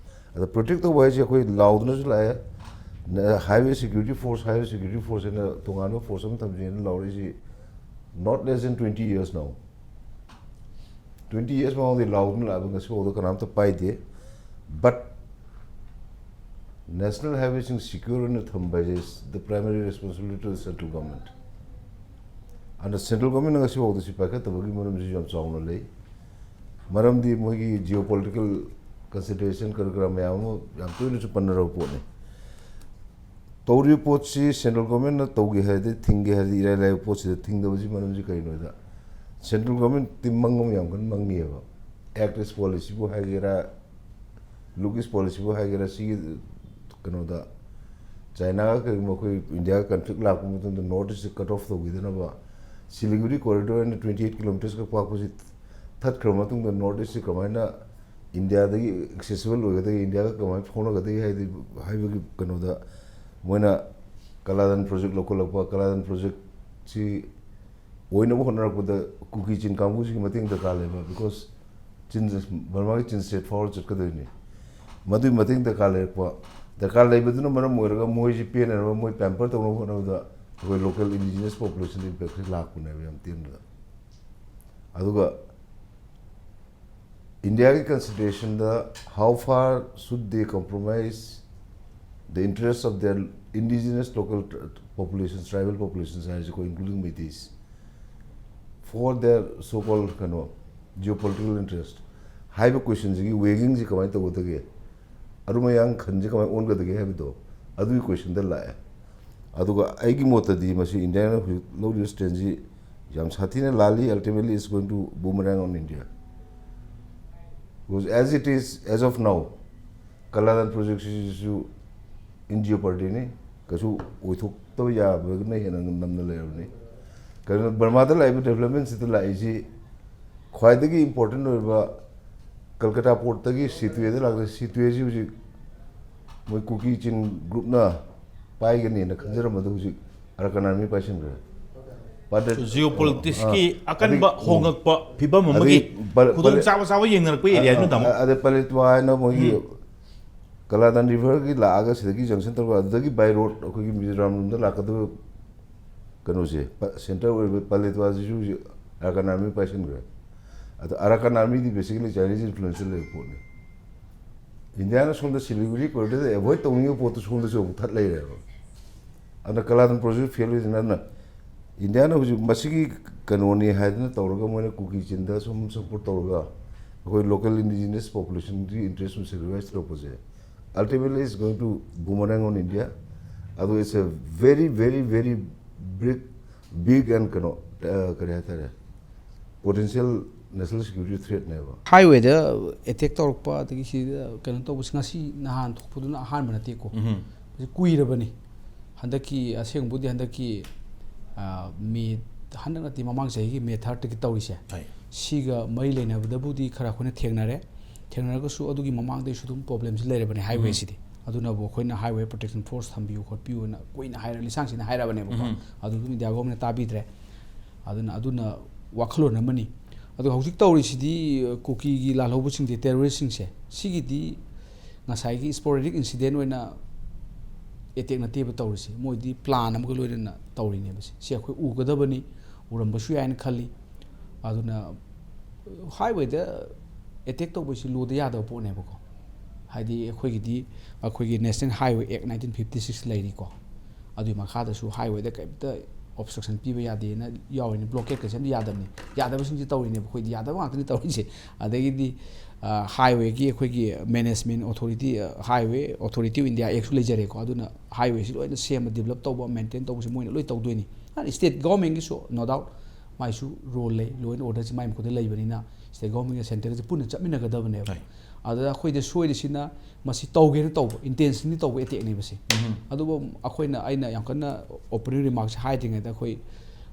ꯑꯗ ꯄ꯭ꯔꯣꯇꯦꯛ ꯇꯧꯕ ꯍꯥꯏꯁꯦ ꯑꯩꯈꯣꯏ ꯂꯥꯎꯗꯨꯅꯁꯨ ꯂꯥꯛꯑꯦ ꯍꯥꯏꯋꯦ ꯁꯦꯀ꯭ꯌꯨꯔꯤꯇꯤ ꯐꯣꯔꯁ ꯍꯥꯏꯅ ꯇꯣꯉꯥꯟꯕ ꯐꯣꯔꯁ ꯑꯃ ꯊꯝꯖꯦꯅ ꯂꯥꯎꯔꯤꯁꯤ not less than 20 years now 20 years ꯃꯃꯥꯡꯗꯒꯤ ꯂꯥꯎꯗꯨꯅ ꯂꯥꯛꯑꯕ ꯉꯁꯤꯐꯥꯎꯗ ꯀꯅꯥꯝꯇ ꯄꯥꯏꯗꯦ ꯕꯠ ꯅꯦꯁꯅꯦꯜ ꯍꯥꯏꯋꯦꯁꯤꯡ ꯁꯤꯀ꯭ꯌꯣꯔ ꯑꯣꯏꯅ ꯊꯝꯕ ꯍꯥꯏꯁꯦ the primary responsibility of the central government ꯑꯗ ꯁꯦꯟꯇ꯭ꯔꯦꯜ ꯒꯚꯔꯟꯃꯦꯟꯠꯅ ꯉꯁꯤꯐꯥꯎꯗ ꯁꯤ ꯄꯥꯏꯈꯠꯇꯕꯒꯤ ꯃꯔꯝꯁꯤꯁꯨ ꯌꯥꯝ ꯆꯥꯎꯅ ꯂꯩ ꯃꯔꯝꯗꯤ ꯃꯣꯏꯒꯤ ꯖꯤꯑꯣ ꯄꯣꯂꯤꯇꯤꯀꯦꯜ ꯀꯟꯁꯤꯗꯔꯦꯁꯟ ꯀꯔꯤ ꯃꯌꯥꯝ ꯑꯃ ꯌꯥꯝ ꯇꯣꯏꯅꯁꯨ ꯄꯟꯅꯔꯕ ꯄꯣꯠꯅꯤ ꯇꯧꯔꯤꯕ ꯄꯣꯠꯁꯤ ꯁꯦꯟꯇ꯭ꯔꯦꯜ ꯒꯚꯔꯟꯃꯦꯟꯠꯅ ꯇꯧꯒꯦ ꯍꯥꯏꯔꯗꯤ ꯊꯤꯡꯒꯦ ꯍꯥꯏꯔꯗꯤ ꯏꯔꯥꯏ ꯂꯥꯏꯕ ꯄꯣꯠꯁꯤꯗ ꯊꯤꯡꯗꯕꯁꯤ ꯃꯔꯝꯁꯤ ꯀꯔꯤꯅꯣꯗ ꯁꯦꯟꯇ꯭ꯔꯦल ꯒꯚꯔꯟꯃꯦꯟꯠꯇꯤ ꯃꯪ ꯑꯃ ꯌꯥꯝ ꯀꯟꯅ ꯃꯪꯉꯤꯑꯕ ꯑꯦꯛꯠ ꯏꯁ ꯄꯣꯂꯤꯁꯤꯕꯨ ꯍꯥꯏꯒꯦꯔꯥ look is policy bo haigera si kano da China ka mokoi India conflict la ko mutun the north is cut off the within ba Siliguri corridor and 28 kilometers ka pa ko third kramatung the north is kamaina India the accessible ho the India ka kamai phone ga the highway kano da moina Kaladan project local Kaladan project si oina bo honor ko the cookie chin kamu si mating da kale ba because chin Burma chin state forward chut ka ni madu mating da kale pa the car labor no matter more more pain and more pamper to one of the local indigenous population impact lack on every aduga India consideration the how far should they compromise the interests of their indigenous local populations, tribal populations, including Métis, for their so-called geopolitical interest. High questions, weighing the comment of the Arumayang Kanji own the Gabido, Adu question the lie. Aduga Aigi Mota di Masi Indiana who low Stenji Jams Hatina Lali ultimately is going to boomerang on India. Because as it is, as of now, Kaladan project is in jeopardy, Kasu we took Toya, Bagna and Namdalani. Burmata live developments is the Laiji quite important over Calcutta port tagi situated like situation which my cookie chin group na pai gani na kanjara madu which arakanami passion but geopolitics ki akan ba hongak pa phibam amagi khudong chawa chawa yengnak pa area nu dam ade palitwa na mogi Kaladan river ki laaga sidagi junction tar adagi by road ko ki Mizoram da lakadu kanu se center palitwa ju arakanami passion Arakan army is basically Chinese influential airport. Indiana from the Siliguri corridor avoid Tonio Portus from the Third layer. And the Kaladan project failed with another. Indiana was Masiki Kanoni had a Torga cookies in the some support Torga, where local indigenous population interest in civilized opposite. Ultimately, it's going to boomerang on India. Although it's a very big and potential national security threat never. Highway the attack torpa the can to was nasi nahan to put on a hand manatico. Queerabani. Handaki as young Budi Handaki made 100 at the Mamang made 30 Taurisha. Siga Mailin have the Budi Karakuna Tegnare. Tegnarago so Adugi Mamang they should problems later in highway city. Aduna Bokona Highway Protection Force Hambu or Pew and Queen higher license in higher avenue. Aduni the Government Tabitre. Aduna Waklo money. Adu hojik tawrisidi cookie gi lalhobusing de terroristing se sigidi ngasai gi sporadic incident oina attack na tebe tawrisi moidi plan am galo na tawri ne basi se khoi ugadabani urambasu yain khali aduna highway de attack to basi lo de yada po ne bako haidi khoi gi National Highway Act 1956 lairi ko adu makha da su highway de kaita obstruction piba yade na yawini blockade ka sem yadamni yadaba sing tawini khoi yadaba ngakni tawise adagi di highway gi khoi gi management authority highway authority of India actually jare ko aduna highway si loina sem develop tawba maintain tawse moina loi tawdoini and state government gi so no doubt mai su role le law and order si mai ko de leibani na state government center ji punna chapmina ga dabane adada khoi de soide sina masi tawge na tawba intentionally tawba attack ni basi adubo akoina aina yam kana opening remarks hiding da khoi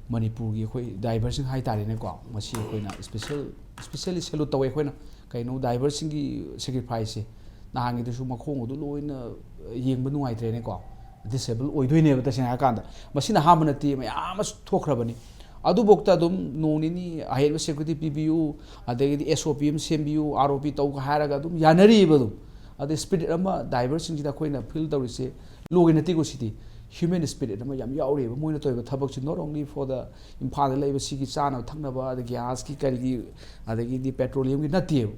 Manipur gi khoi diversing hai tare ne ko masi khoina specially selo tawe khoina kaino diversing gi sacrifice na hangi de su makhong du loina yengba nuai tre ne ko disable oidoi ba ta sina kanda masina hamana ti ma mas thokrabani adu bokta dum nonini ahel security PBU adegi SOPM CMBU ROP tau haraga dum yanari badum ade spirit ama diversing ji da khoina feel tawrise loginati go city human spirit ama yam yaure ba moina toy ba thabak chi not only for the imphal lai ba sigi chana thakna ba the gas ki kari gi adegi di petroleum gi natie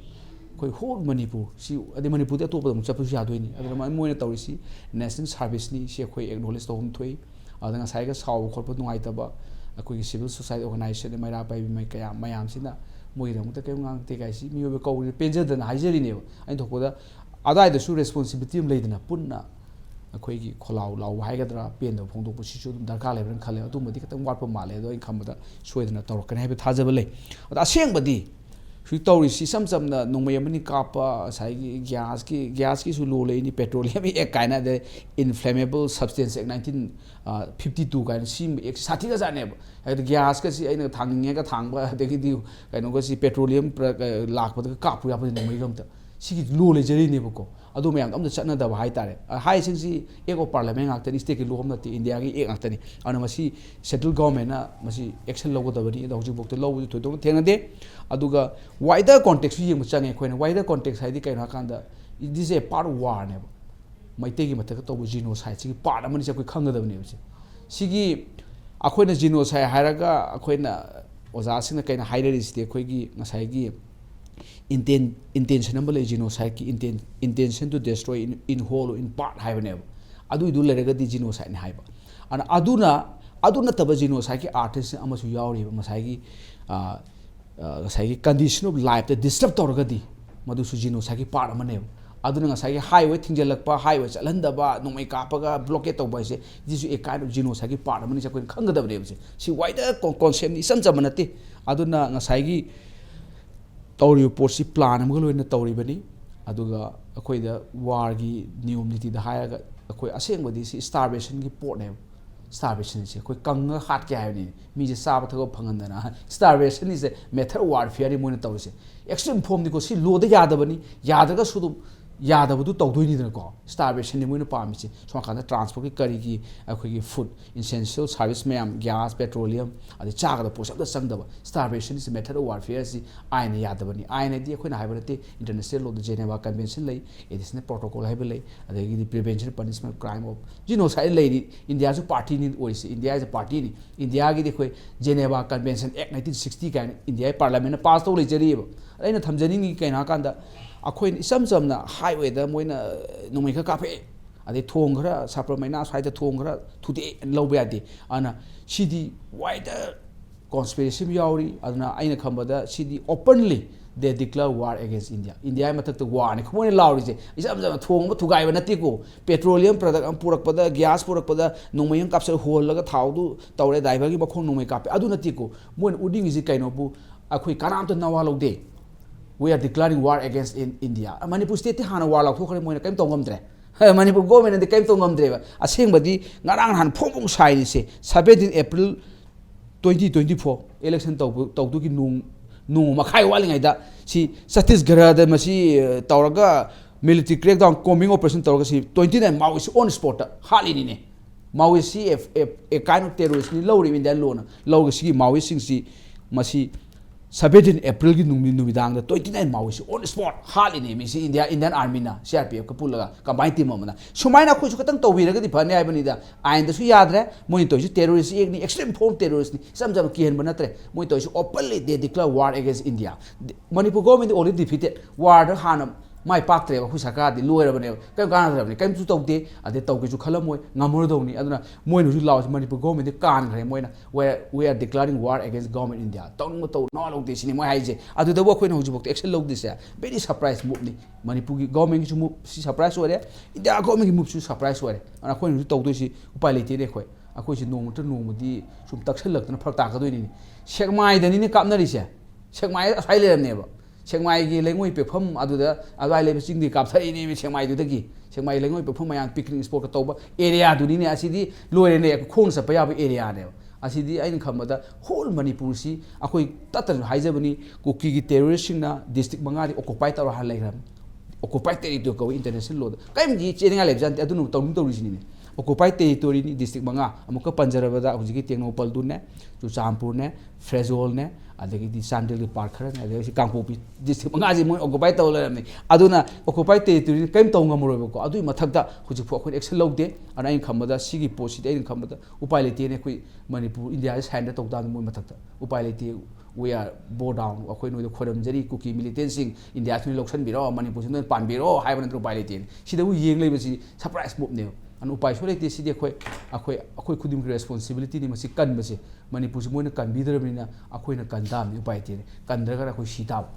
koi whole Manipur si ade Manipur de top dum chapu ya doini ade moina tawrisi national service ni se khoi acknowledge to hum thoi adanga sai ga saw khorpa nungai ta ba akoi civil society organization maira pai mai kaya mayam sina moi dam ta kai ngang te kai si mi be ko penja da haijeri ne ai thokoda adai da su responsibility am leidna punna akoi gi kholau lau haigadra pen da phongdok bu sisu dum darkar lebran khale adum badi katang watpa male do in khamada soidna tawrak kan hebe thajaba le ada seng badi ꯁꯤ ꯇꯧꯔꯤꯁꯤ ꯏꯁꯝ ꯆꯝꯅ ꯅꯣꯡꯃꯩ ꯑꯃꯅꯤ ꯀꯥꯞꯄ ꯉꯁꯥꯏꯒꯤ ꯒ꯭ꯌꯥꯁꯀꯤꯁꯨ ꯂꯣ ꯂꯩꯅꯤ ꯄꯦꯇ꯭ꯔꯣꯂꯤꯌꯝ ꯑꯦꯛ ꯀꯥꯏꯅ ꯑꯗꯩ ꯏꯟꯐ꯭ꯂꯦꯃꯦꯕꯜ ꯁꯕꯁꯇꯦꯟꯁ ꯑꯦꯛ 1952 ꯀꯥꯏꯅ ꯁꯤꯒꯨꯝꯕ ꯑꯦꯛꯁꯤ ꯁꯥꯊꯤꯒꯖꯥꯠꯅꯦꯕ ꯍꯥꯏꯗꯤ ꯒ꯭ꯌꯥꯁꯀꯁꯤ ꯑꯩꯅ ꯊꯥꯡꯅꯤꯡꯉꯦꯒ ꯊꯥꯡꯕ ꯑꯗꯒꯤꯗꯤ ꯀꯩꯅꯣꯒꯁꯤ ꯄꯦꯇ꯭ꯔꯣꯂꯤꯌꯝ ꯂꯥꯛꯄꯗꯒ ꯀꯥꯞꯄꯨ ꯌꯥꯄꯗꯤ ꯅꯣꯡꯃꯩꯒ ꯑꯝꯇ ꯁꯤꯒꯤ ꯂꯣ ꯂꯩꯖꯔꯤꯅꯦꯕꯀꯣ ꯑꯗꯨ ꯃꯌꯥꯝꯗꯣ ꯑꯝꯇ ꯆꯠꯅꯗꯕ ꯍꯥꯏꯇꯥꯔꯦ ꯍꯥꯏꯔꯤꯁꯤꯡꯁꯤ ꯑꯦꯛ ꯑꯣꯐ ꯄꯥꯔꯂꯤꯌꯥꯃꯦꯟ ꯉꯥꯛꯇꯅꯤ ꯁ꯭ꯇꯦꯠꯀꯤ ꯂꯣ ꯑꯃ ꯅꯠꯇꯦ ꯏꯟꯗꯤꯌꯥꯒꯤ ꯑꯦꯛ ꯉꯥꯛꯇꯅꯤ ꯑꯗꯨꯅ ꯃꯁꯤ ꯁꯦꯟꯇ꯭ꯔꯦꯜ ꯒꯣꯚꯔꯟꯃꯦꯟꯠꯅ ꯃꯁꯤ ꯑꯦꯛꯁꯟ ꯂꯧꯒꯗꯕꯅꯤ ꯑꯗꯣ ꯍꯧꯖꯤꯛꯐꯥꯎꯗ ꯂꯧꯕꯗꯤ ꯊꯣꯏꯗꯣꯛꯅ ꯊꯦꯡꯅꯗꯦ ꯑꯗꯨꯒ ꯋꯥꯏꯗꯔ ꯀꯣꯟꯇꯦꯛꯁꯁꯨ ꯌꯦꯡꯕ ꯆꯪꯉꯦ ꯑꯩꯈꯣꯏꯅ ꯋꯥꯏꯗꯔ ꯀꯣꯟꯇꯦꯛꯁ ꯍꯥꯏꯗꯤ ꯀꯩꯅꯣ ꯍꯥꯏꯀꯥꯟꯗ ꯗꯤꯁ ꯑꯦ ꯄꯥꯔꯠ ꯑꯣꯐ ꯋꯥꯔꯅꯦꯕ ꯃꯩꯇꯩꯒꯤ ꯃꯊꯛꯇ ꯇꯧꯕ ꯖꯤꯅꯣꯁꯥꯏꯠꯁꯤꯒꯤ ꯄꯥꯔꯠ ꯑꯃꯅꯤꯁꯦ ꯑꯩꯈꯣꯏ ꯈꯪꯒꯗꯕꯅꯦꯕ ꯁꯤꯒꯤ ꯑꯩꯈꯣꯏꯅ ꯖꯤꯅꯣꯁꯥꯏꯠ ꯍꯥꯏꯔꯒ ꯑꯩꯈꯣꯏꯅ ꯑꯣꯖꯥꯁꯤꯡꯅ ꯀꯩꯅ ꯍꯥꯏꯅꯔꯤꯁꯤꯗꯤ ꯑꯩꯈꯣꯏꯒꯤ ꯉꯁꯥꯏꯒꯤ ꯏꯟꯇꯦꯟꯁꯟ ꯑꯃ ꯂꯩ ꯖꯤꯅꯣꯁꯥꯏꯠꯀꯤ ꯏꯟꯇꯦꯟꯁꯟ ꯇꯨ ꯗꯦꯁꯇ꯭ꯔꯣꯏ ꯏꯟ ꯍꯣꯜ ꯏꯟ ꯄꯥꯔꯠ ꯍꯥꯏꯕꯅꯦꯕ ꯑꯗꯨꯏꯗꯨ ꯂꯩꯔꯒꯗꯤ ꯖꯤꯅꯣꯁꯥꯏꯠꯅꯤ ꯍꯥꯏꯕ ꯑꯗꯨ ꯅꯠꯇꯕ ꯖꯤꯅꯣꯁꯥꯏꯠꯀꯤ ꯑꯥꯔꯇꯤꯁ ꯑꯃꯁꯨ ꯌꯥꯎꯔꯤꯕ ꯉꯁꯥꯏꯒꯤ ꯀꯟꯗꯤꯁꯟ ꯑꯣꯐ ꯂꯥꯏꯐꯇ ꯗꯤꯁꯇꯔꯕ ꯇꯧꯔꯒꯗꯤ ꯃꯗꯨꯁꯨ ꯖꯤꯅꯣꯁꯥꯏꯠꯀꯤ ꯄꯥꯔꯠ ꯑꯃꯅꯦꯕ ꯑꯗꯨꯅ ꯉꯁꯥꯏꯒꯤ ꯍꯥꯏꯋꯦ ꯊꯤꯡꯖꯤꯜꯂꯛꯄ ꯍꯥꯏꯋꯦ ꯆꯠꯍꯟꯗꯕ ꯅꯣꯡꯃꯩ ꯀꯥꯞꯄꯒ ꯕ꯭ꯂꯣꯀꯦꯠ ꯇꯧꯕ ꯍꯥꯏꯁꯦ ꯗꯤꯁꯨ ꯑꯦ ꯀꯥꯏꯟ ꯑꯣꯐ ꯖꯤꯅꯣꯁꯥꯏꯠꯀꯤ ꯄꯥꯔꯠ ꯑꯃꯅꯤꯁꯦ ꯑꯩꯈꯣꯏꯅ ꯈꯪꯒꯗꯕꯅꯦꯕ ꯁꯤ ꯋꯥꯏꯗꯔ ꯀꯣꯟꯁꯦꯞꯅꯤ ꯏꯆꯝ ꯆꯝꯕ ꯅꯠꯇꯦ ꯑꯗꯨꯅ ꯉꯁꯥꯏꯒꯤ ꯇꯧꯔꯤꯕ ꯄꯣꯠꯁꯤ ꯄ꯭ꯂꯥꯟ ꯑꯃꯒ ꯂꯣꯏꯅ ꯇꯧꯔꯤꯕꯅꯤ ꯑꯗꯨꯒ ꯑꯩꯈꯣꯏꯗ ꯋꯥꯔꯒꯤ ꯅꯤꯌꯣꯝ ꯅꯤꯇꯤꯗ ꯍꯥꯏꯔꯒ ꯑꯩꯈꯣꯏ ꯑꯁꯦꯡꯕꯗꯤ ꯁꯤ ꯁ꯭ꯇꯥꯔꯕꯦꯁꯟꯒꯤ ꯄꯣꯠꯅꯦꯕ ꯁ꯭ꯇꯥꯔꯕꯦꯁꯟꯁꯦ ꯑꯩꯈꯣꯏ ꯀꯪꯉꯒ ꯍꯥꯠꯀꯦ ꯍꯥꯏꯕꯅꯤ ꯃꯤꯁꯦ ꯆꯥꯕ ꯊꯛꯄ ꯐꯪꯍꯟꯗꯅ ꯁ꯭ꯇꯥꯔꯕꯦꯁꯟꯁꯦ ꯃꯦꯊꯗ ꯋꯥꯔꯐꯤꯌꯔꯅꯤ ꯃꯣꯏꯅ ꯇꯧꯔꯤꯁꯦ ꯑꯦꯛꯁꯇ꯭ꯔꯤꯝ ꯐꯣꯝꯅꯤꯀꯣ ꯁꯤ ꯂꯣꯗ ꯌꯥꯗꯕꯅꯤ ꯌꯥꯗ꯭ꯔꯒꯁꯨ ꯑꯗꯨꯝ ꯌꯥꯗꯕꯗꯨ ꯇꯧꯗꯣꯏꯅꯤꯗꯅꯀꯣ ꯁ꯭ꯇꯥꯔꯕꯦꯁꯟꯅꯤ ꯃꯣꯏꯅ ꯄꯥꯝꯃꯤꯁꯦ ꯁꯣꯝ ꯅꯥꯀꯥꯟꯗ ꯇ꯭ꯔꯥꯟꯁꯄꯣꯔꯠꯀꯤ ꯀꯔꯤꯒꯤ ꯑꯩꯈꯣꯏꯒꯤ ꯐꯨꯗ ꯏꯟꯁꯦꯟꯁꯤꯌꯦꯜ ꯁꯥꯔꯚꯤꯁ ꯃꯌꯥꯝ ꯒ꯭ꯌꯥꯁ ꯄꯦꯇ꯭ꯔꯣꯂꯤꯌꯝ ꯑꯗꯩ ꯆꯥꯒꯗꯕ ꯄꯣꯠꯁꯦ ꯑꯝꯇ ꯆꯪꯗꯕ ꯁ꯭ꯇꯥꯔꯕꯦꯁꯟꯁꯤ ꯃꯦꯊꯗ ꯑꯣꯐ ꯋꯥꯔꯐꯤꯌꯔꯁꯤ ꯑꯥꯏꯟꯅ ꯌꯥꯗꯕꯅꯤ ꯑꯥꯏꯟꯅꯗꯤ ꯑꯩꯈꯣꯏꯅ ꯍꯥꯏꯕ ꯅꯠꯇꯦ ꯏꯟꯇꯔꯅꯦꯁꯅꯦꯜ ꯂꯣꯗ ꯖꯦꯅꯦꯚꯥ ꯀꯟꯚꯦꯟꯁꯟ ꯂꯩ ꯑꯦꯗꯤꯁꯅꯦꯜ ꯄ꯭ꯔꯣꯇꯣꯀꯣꯜ ꯍꯥꯏꯕ ꯂꯩ ꯑꯗꯒꯤꯗꯤ ꯄ꯭ꯔꯤꯚꯦꯟꯁꯟ ꯄꯅꯤꯁꯃꯦꯟ ꯀ꯭ꯔꯥꯏꯝ ꯑꯣꯐ ꯖꯤꯅꯣꯁꯥꯏꯠ ꯂꯩꯔꯤ ꯏꯟꯗꯤꯌꯥꯁꯨ ꯄꯥꯔꯇꯤꯅꯤ ꯑꯣꯏꯔꯤꯁꯤ ꯏꯟꯗꯤꯌꯥ ꯏꯁ ꯑ ꯄꯥꯔꯇꯤꯅꯤ ꯏꯟꯗꯤꯌꯥꯒꯤꯗꯤ ꯑꯩꯈꯣꯏ ꯖꯦꯅꯦꯚꯥ ꯀꯟꯚꯦꯟꯁꯟ ꯑꯦꯛ 1960 ꯀꯥꯏꯅ ꯏꯟꯗꯤꯌꯥꯒꯤ ꯄꯥꯔꯂꯤꯌꯥꯃꯦꯟꯠꯅ ꯄꯥꯁ ꯇꯧ ꯂꯩꯖꯔꯤꯑꯕ ꯑꯩꯅ ꯊꯝꯖꯅꯤꯡꯉꯤ ꯀꯩꯅꯣ ꯍꯥꯏꯀꯥꯟꯗ ꯑꯩꯈꯣꯏꯅ ꯏꯆꯝ ꯆꯝꯅ ꯍꯥꯏꯋꯦꯗ ꯃꯣꯏꯅ ꯅꯣꯡꯃꯩ ꯈꯔ ꯀꯥꯞꯄꯛꯑꯦ ꯑꯗꯩ ꯊꯣꯡ ꯈꯔ ꯁꯥꯄ꯭ꯔ ꯃꯩꯅꯥ ꯁ꯭ꯋꯥꯏꯗ ꯊꯣꯡ ꯈꯔ ꯊꯨꯗꯦꯛꯑꯦ ꯂꯧꯕ ꯌꯥꯗꯦ ꯑꯗꯨꯅ ꯁꯤꯗꯤ ꯋꯥꯏꯗꯔ ꯀꯣꯟꯁꯄꯤꯔꯦꯁꯤ ꯌꯥꯎꯔꯤ ꯑꯗꯨꯅ ꯑꯩꯅ ꯈꯟꯕꯗ ꯁꯤꯗꯤ ꯑꯣꯄꯟꯂꯤ ꯗꯦ ꯗꯤꯀ꯭ꯂꯦꯌꯔ ꯋꯥꯔ ꯑꯦꯒꯦꯟꯁ ꯏꯟꯗꯤꯌꯥ ꯏꯟꯗꯤꯌꯥꯒꯤ ꯃꯊꯛꯇ ꯋꯥꯔꯅꯤ ꯃꯣꯏꯅ ꯂꯥꯎꯔꯤꯁꯦ ꯏꯆꯝ ꯆꯝꯅ ꯊꯣꯡꯕ ꯊꯨꯒꯥꯏꯕ ꯅꯠꯇꯦꯀꯣ ꯄꯦꯇ꯭ꯔꯣꯂꯤꯌꯝ ꯄ꯭ꯔꯗꯛ ꯑꯃ ꯄꯨꯔꯛꯄꯗ ꯒ꯭ꯌꯥꯁ ꯄꯨꯔꯛꯄꯗ ꯅꯣꯡꯃꯩ ꯑꯃ ꯀꯥꯞꯁꯤꯜ ꯍꯣꯜꯂꯒ ꯊꯥꯎꯗꯨ ꯇꯧꯔꯦ ꯗ꯭ꯔꯥꯏꯚꯔꯒꯤ ꯃꯈꯣꯡ ꯅꯣꯡꯃꯩ ꯀꯥꯞꯄꯦ ꯑꯗꯨ ꯅꯠꯇꯦꯀꯣ ꯃꯣꯏꯅ ꯎꯠꯅꯤꯡꯉꯤꯁꯤ ꯀꯩꯅꯣꯕꯨ ꯑꯩꯈꯣꯏ ꯀꯅꯥꯝꯇ ꯅꯋꯥ ꯂꯧꯗꯦ we are declaring war against India. Manipur state hana war laukthokre moina kaim tong ngamdre. Manipur government de kaim tong ngamdre. Asengbadi ngarang han phongpong sai se 17 April 2024 election tawdu ki nung makhai walingai da si Chhattisgarh da masi tawraga military crackdown combing operation tawraga si 29 Maoist on spot hali ni ne. Maoist si a kind of terrorist ni lawri in da lona. Lawga si Maoist sing si masi 17 April ki numidang da 29 Maoist on spot hali ni mi si Indian army na CRPF ka pulaga combined team amana sumaina khu su katang tawira ga di phane ai bani da ain da su yadre moi to su terrorist ek ni extreme form terrorist ni samjam ki hen banatre moi to su openly they declare war against India. Manipur government already defeated war da hanam mai paktre ba khu sarkar di loira bane kai ganadra kai su tawde ade tawge su khalamoi ngamur dawni aduna moi nu su law Manipur government de kan gre moina we are declaring war against government India tong to no lawde sini moi haije adu da bo khoi na huju bok action lawde se very surprise move ni Manipur gi government su move si surprise ore India government gi move su surprise ore ana khoi nu tawde si upai lete ne khoi akoi si nong ta nong di sum taksel lak na phak ta ka doi ni sekmai da ni ne kapnari se sekmai asai le ne ba Sengmai gi lengoi pefam aduda adwai le sing di kapthai ni sengmai du dagi sengmai lengoi pefam mayang picnic spot ka toba area du ni ne asidi loire ne khong sa pa ya area ne asidi ain khamada whole Manipur si akoi tatar haijabani kuki gi terrorist sing na district mangari occupy tar ha lairam occupy territory ko international law kaim gi cheninga lebjan adu nu tawni tawri ni occupy territory ni district manga amuka panjarabada hujigi tengnopal du ne Chuchampur ne Frezol ne adagi di Sandel park khara ne adagi Kangpopi district manga ji moi occupy taw laramni aduna occupy territory kaim taw ngamuroi ko adui mathakda hujik pho khoi action lawde ana in khamada sigi posi de in khamada upai lete ne khoi Manipur India is hand taw da moi mathakda upai lete we are bow down akhoi noi khoram jari kuki militant sing India thuni loksan biro Manipur sin pan biro haiban tru upai lete sida u yeng lei basi surprise move ne an upai so lete sidi akhoi khudim responsibility ni masi kan basi Manipur si moina kan bidarabina akhoi na kan dam ni upai te kan dra akhoi sita